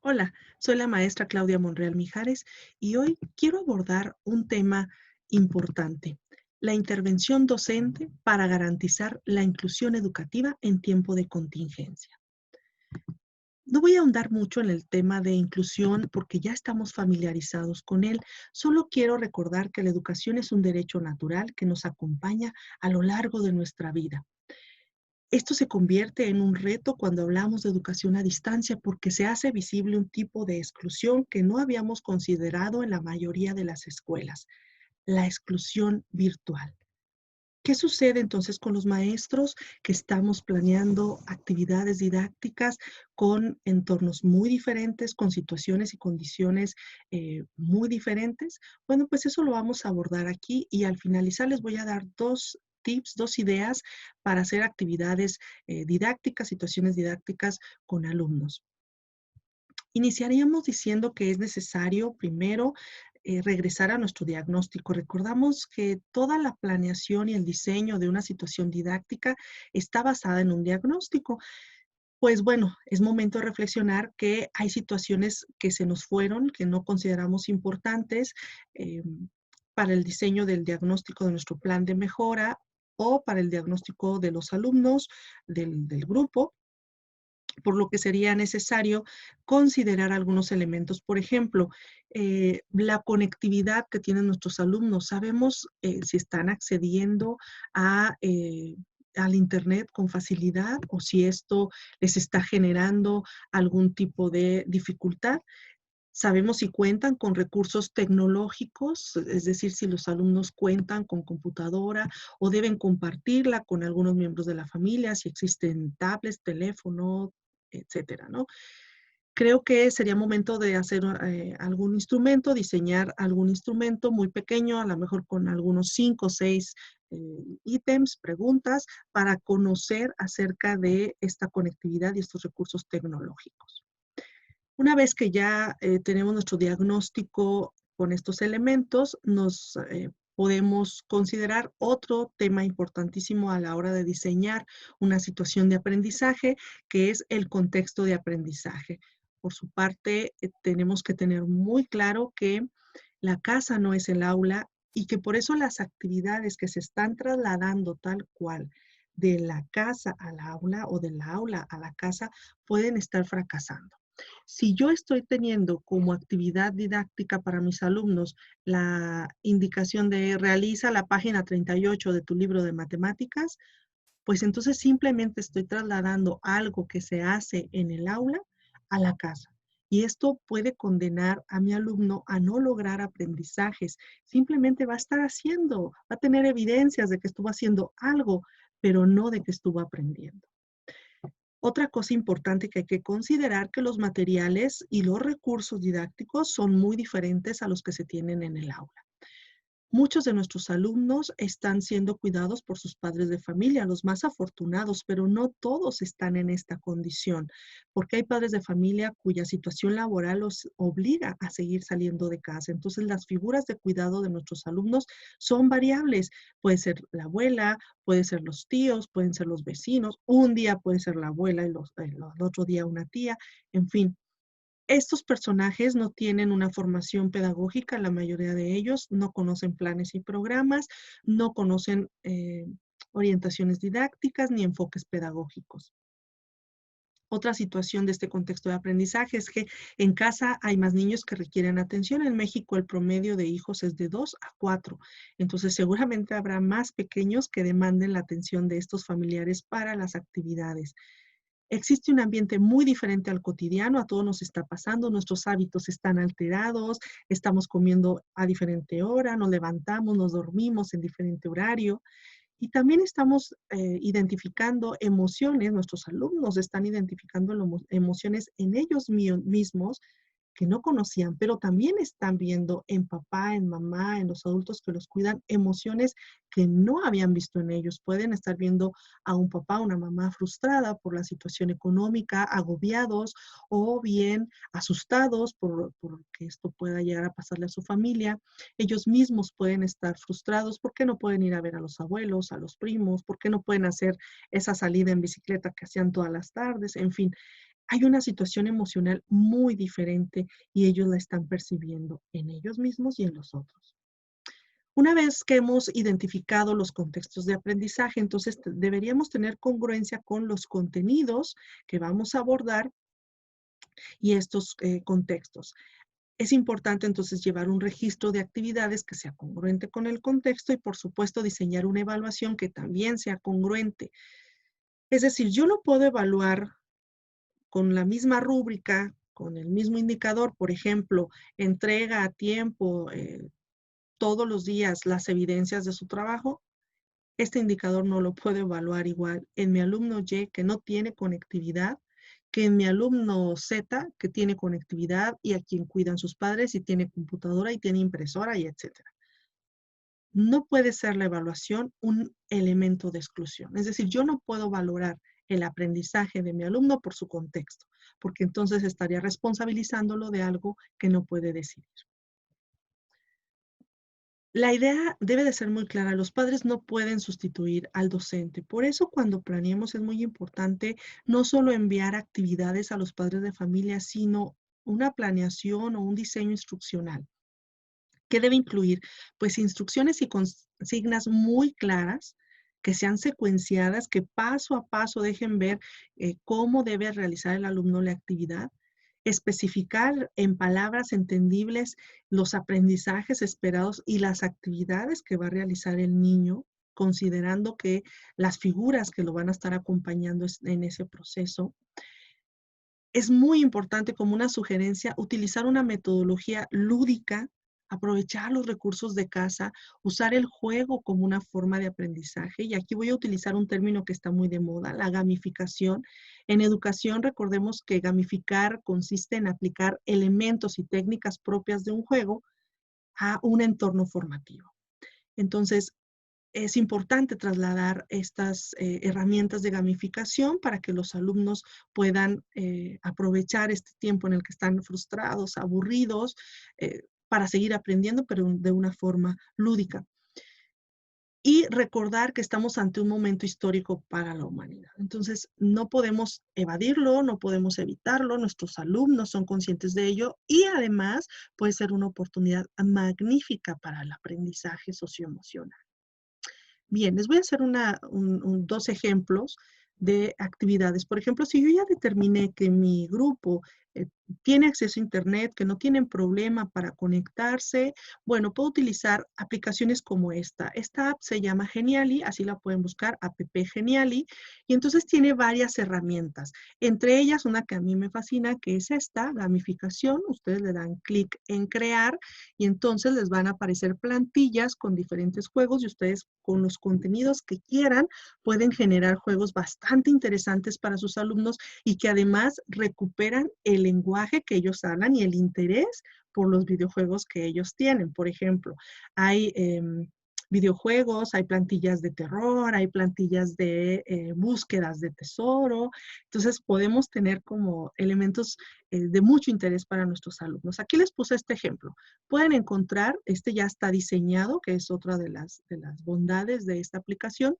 Hola, soy la maestra Claudia Monreal Mijares y hoy quiero abordar un tema importante, la intervención docente para garantizar la inclusión educativa en tiempo de contingencia. No voy a ahondar mucho en el tema de inclusión porque ya estamos familiarizados con él. Solo quiero recordar que la educación es un derecho natural que nos acompaña a lo largo de nuestra vida. Esto se convierte en un reto cuando hablamos de educación a distancia porque se hace visible un tipo de exclusión que no habíamos considerado en la mayoría de las escuelas, la exclusión virtual. ¿Qué sucede entonces con los maestros que estamos planeando actividades didácticas con entornos muy diferentes, con situaciones y condiciones muy diferentes? Bueno, pues eso lo vamos a abordar aquí y al finalizar les voy a dar dos tips, dos ideas para hacer actividades didácticas, situaciones didácticas con alumnos. Iniciaríamos diciendo que es necesario primero regresar a nuestro diagnóstico. Recordamos que toda la planeación y el diseño de una situación didáctica está basada en un diagnóstico. Pues bueno, es momento de reflexionar que hay situaciones que se nos fueron, que no consideramos importantes eh, para el diseño del diagnóstico de nuestro plan de mejora o para el diagnóstico de los alumnos del grupo, por lo que sería necesario considerar algunos elementos. Por ejemplo, la conectividad que tienen nuestros alumnos. Sabemos si están accediendo a, al Internet con facilidad o si esto les está generando algún tipo de dificultad. Sabemos si cuentan con recursos tecnológicos, es decir, si los alumnos cuentan con computadora o deben compartirla con algunos miembros de la familia, si existen tablets, teléfono, etcétera, ¿no? Creo que sería momento de hacer algún instrumento, diseñar algún instrumento muy pequeño, a lo mejor con algunos 5 o 6 ítems, preguntas, para conocer acerca de esta conectividad y estos recursos tecnológicos. Una vez que ya tenemos nuestro diagnóstico con estos elementos, nos podemos considerar otro tema importantísimo a la hora de diseñar una situación de aprendizaje, que es el contexto de aprendizaje. Por su parte, tenemos que tener muy claro que la casa no es el aula y que por eso las actividades que se están trasladando tal cual de la casa al aula o de la aula a la casa pueden estar fracasando. Si yo estoy teniendo como actividad didáctica para mis alumnos la indicación de realiza la página 38 de tu libro de matemáticas, pues entonces simplemente estoy trasladando algo que se hace en el aula a la casa. Y esto puede condenar a mi alumno a no lograr aprendizajes. Simplemente va a estar haciendo, va a tener evidencias de que estuvo haciendo algo, pero no de que estuvo aprendiendo. Otra cosa importante que hay que considerar que los materiales y los recursos didácticos son muy diferentes a los que se tienen en el aula. Muchos de nuestros alumnos están siendo cuidados por sus padres de familia, los más afortunados, pero no todos están en esta condición, porque hay padres de familia cuya situación laboral los obliga a seguir saliendo de casa. Entonces, las figuras de cuidado de nuestros alumnos son variables. Puede ser la abuela, puede ser los tíos, pueden ser los vecinos. Un día puede ser la abuela y el otro día una tía, en fin. Estos personajes no tienen una formación pedagógica, la mayoría de ellos no conocen planes y programas, no conocen orientaciones didácticas ni enfoques pedagógicos. Otra situación de este contexto de aprendizaje es que en casa hay más niños que requieren atención. En México el promedio de hijos es de 2 a 4. Entonces seguramente habrá más pequeños que demanden la atención de estos familiares para las actividades. Existe un ambiente muy diferente al cotidiano, a todos nos está pasando, nuestros hábitos están alterados, estamos comiendo a diferente hora, nos levantamos, nos dormimos en diferente horario y también estamos identificando emociones, nuestros alumnos están identificando emociones en ellos mismos que no conocían, pero también están viendo en papá, en mamá, en los adultos que los cuidan, emociones que no habían visto en ellos. Pueden estar viendo a un papá, una mamá frustrada por la situación económica, agobiados o bien asustados por que esto pueda llegar a pasarle a su familia. Ellos mismos pueden estar frustrados porque no pueden ir a ver a los abuelos, a los primos, porque no pueden hacer esa salida en bicicleta que hacían todas las tardes, en fin. hay una situación emocional muy diferente y ellos la están percibiendo en ellos mismos y en los otros. Una vez que hemos identificado los contextos de aprendizaje, entonces deberíamos tener congruencia con los contenidos que vamos a abordar y estos contextos. Es importante entonces llevar un registro de actividades que sea congruente con el contexto y por supuesto diseñar una evaluación que también sea congruente. Es decir, yo lo puedo evaluar con la misma rúbrica, con el mismo indicador, por ejemplo, entrega a tiempo todos los días las evidencias de su trabajo. Este indicador no lo puedo evaluar igual en mi alumno Y, que no tiene conectividad, que en mi alumno Z, que tiene conectividad y a quien cuidan sus padres y tiene computadora y tiene impresora y etcétera. No puede ser la evaluación un elemento de exclusión. Es decir, yo no puedo valorar el aprendizaje de mi alumno por su contexto, porque entonces estaría responsabilizándolo de algo que no puede decidir. La idea debe de ser muy clara. Los padres no pueden sustituir al docente. Por eso, cuando planeemos es muy importante no solo enviar actividades a los padres de familia, sino una planeación o un diseño instruccional. ¿Qué debe incluir? Pues instrucciones y consignas muy claras, que sean secuenciadas, que paso a paso dejen ver cómo debe realizar el alumno la actividad, especificar en palabras entendibles los aprendizajes esperados y las actividades que va a realizar el niño, considerando que las figuras que lo van a estar acompañando en ese proceso. Es muy importante, como una sugerencia, utilizar una metodología lúdica, aprovechar los recursos de casa, usar el juego como una forma de aprendizaje. Y aquí voy a utilizar un término que está muy de moda, la gamificación. En educación, recordemos que gamificar consiste en aplicar elementos y técnicas propias de un juego a un entorno formativo. Entonces, es importante trasladar estas herramientas de gamificación para que los alumnos puedan aprovechar este tiempo en el que están frustrados, aburridos, para seguir aprendiendo, pero de una forma lúdica. Y recordar que estamos ante un momento histórico para la humanidad. Entonces, no podemos evadirlo, no podemos evitarlo, nuestros alumnos son conscientes de ello y además puede ser una oportunidad magnífica para el aprendizaje socioemocional. Bien, les voy a hacer dos ejemplos de actividades. Por ejemplo, si yo ya determiné que mi grupo eh, tiene acceso a Internet, que no tienen problema para conectarse, bueno, puedo utilizar aplicaciones como esta. Esta app se llama Geniali, así la pueden buscar, app Geniali, y entonces tiene varias herramientas. Entre ellas, una que a mí me fascina, que es esta, gamificación. Ustedes le dan clic en crear y entonces les van a aparecer plantillas con diferentes juegos y ustedes con los contenidos que quieran pueden generar juegos bastante interesantes para sus alumnos y que además recuperan el lenguaje que ellos hablan y el interés por los videojuegos que ellos tienen. Por ejemplo, hay videojuegos, hay plantillas de terror, hay plantillas de búsquedas de tesoro. Entonces podemos tener como elementos de mucho interés para nuestros alumnos. Aquí les puse este ejemplo. Pueden encontrar, este ya está diseñado, que es otra de las bondades de esta aplicación.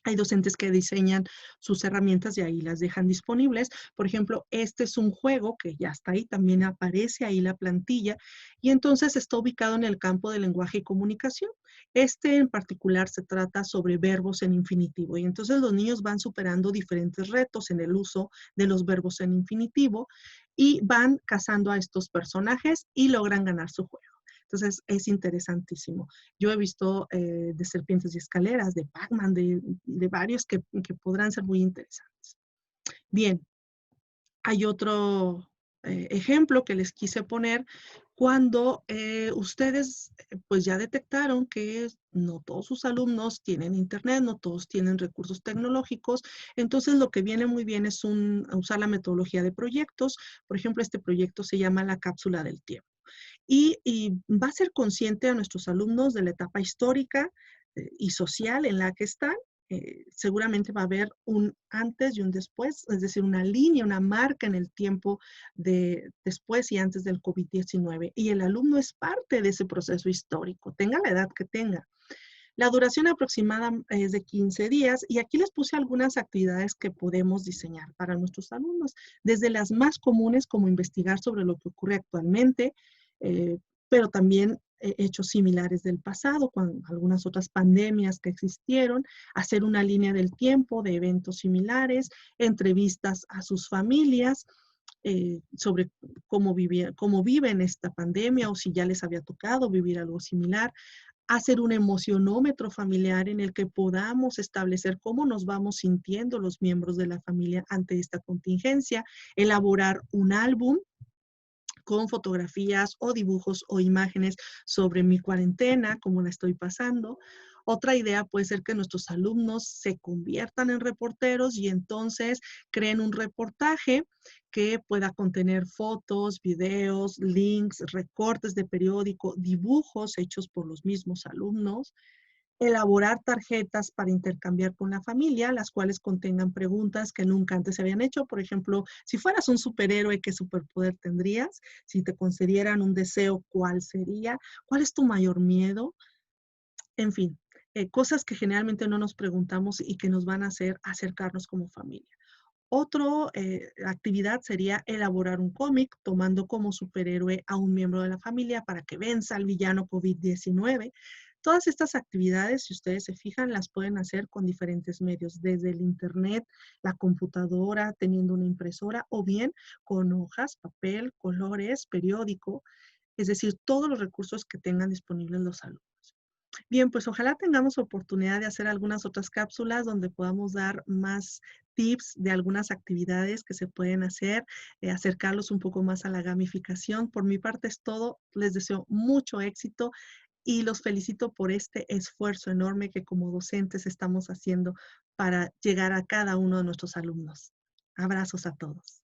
Hay docentes que diseñan sus herramientas y ahí las dejan disponibles. Por ejemplo, este es un juego que ya está ahí, también aparece ahí la plantilla y entonces está ubicado en el campo de lenguaje y comunicación. Este en particular se trata sobre verbos en infinitivo y entonces los niños van superando diferentes retos en el uso de los verbos en infinitivo y van cazando a estos personajes y logran ganar su juego. Entonces, es interesantísimo. Yo he visto de serpientes y escaleras, de Pac-Man, de varios que podrán ser muy interesantes. Bien, hay otro ejemplo que les quise poner cuando ustedes pues ya detectaron que no todos sus alumnos tienen internet, no todos tienen recursos tecnológicos, entonces lo que viene muy bien es usar la metodología de proyectos. Por ejemplo, este proyecto se llama la cápsula del tiempo y va a ser consciente a nuestros alumnos de la etapa histórica y social en la que están. Seguramente va a haber un antes y un después, es decir, una línea, una marca en el tiempo de después y antes del COVID-19. Y el alumno es parte de ese proceso histórico, tenga la edad que tenga. La duración aproximada es de 15 días y aquí les puse algunas actividades que podemos diseñar para nuestros alumnos, desde las más comunes como investigar sobre lo que ocurre actualmente, eh, pero también hechos similares del pasado, con algunas otras pandemias que existieron, hacer una línea del tiempo de eventos similares, entrevistas a sus familias, sobre cómo viven esta pandemia o si ya les había tocado vivir algo similar, hacer un emocionómetro familiar en el que podamos establecer cómo nos vamos sintiendo los miembros de la familia ante esta contingencia, elaborar un álbum con fotografías o dibujos o imágenes sobre mi cuarentena, cómo la estoy pasando. Otra idea puede ser que nuestros alumnos se conviertan en reporteros y entonces creen un reportaje que pueda contener fotos, videos, links, recortes de periódico, dibujos hechos por los mismos alumnos, elaborar tarjetas para intercambiar con la familia, las cuales contengan preguntas que nunca antes se habían hecho. Por ejemplo, si fueras un superhéroe, ¿qué superpoder tendrías? Si te concedieran un deseo, ¿cuál sería? ¿Cuál es tu mayor miedo? En fin, cosas que generalmente no nos preguntamos y que nos van a hacer acercarnos como familia. Otra actividad sería elaborar un cómic tomando como superhéroe a un miembro de la familia para que venza al villano COVID-19. Todas estas actividades, si ustedes se fijan, las pueden hacer con diferentes medios, desde el internet, la computadora, teniendo una impresora o bien con hojas, papel, colores, periódico, es decir, todos los recursos que tengan disponibles los alumnos. Bien, pues ojalá tengamos oportunidad de hacer algunas otras cápsulas donde podamos dar más tips de algunas actividades que se pueden hacer, acercarlos un poco más a la gamificación. Por mi parte es todo. Les deseo mucho éxito y los felicito por este esfuerzo enorme que como docentes estamos haciendo para llegar a cada uno de nuestros alumnos. Abrazos a todos.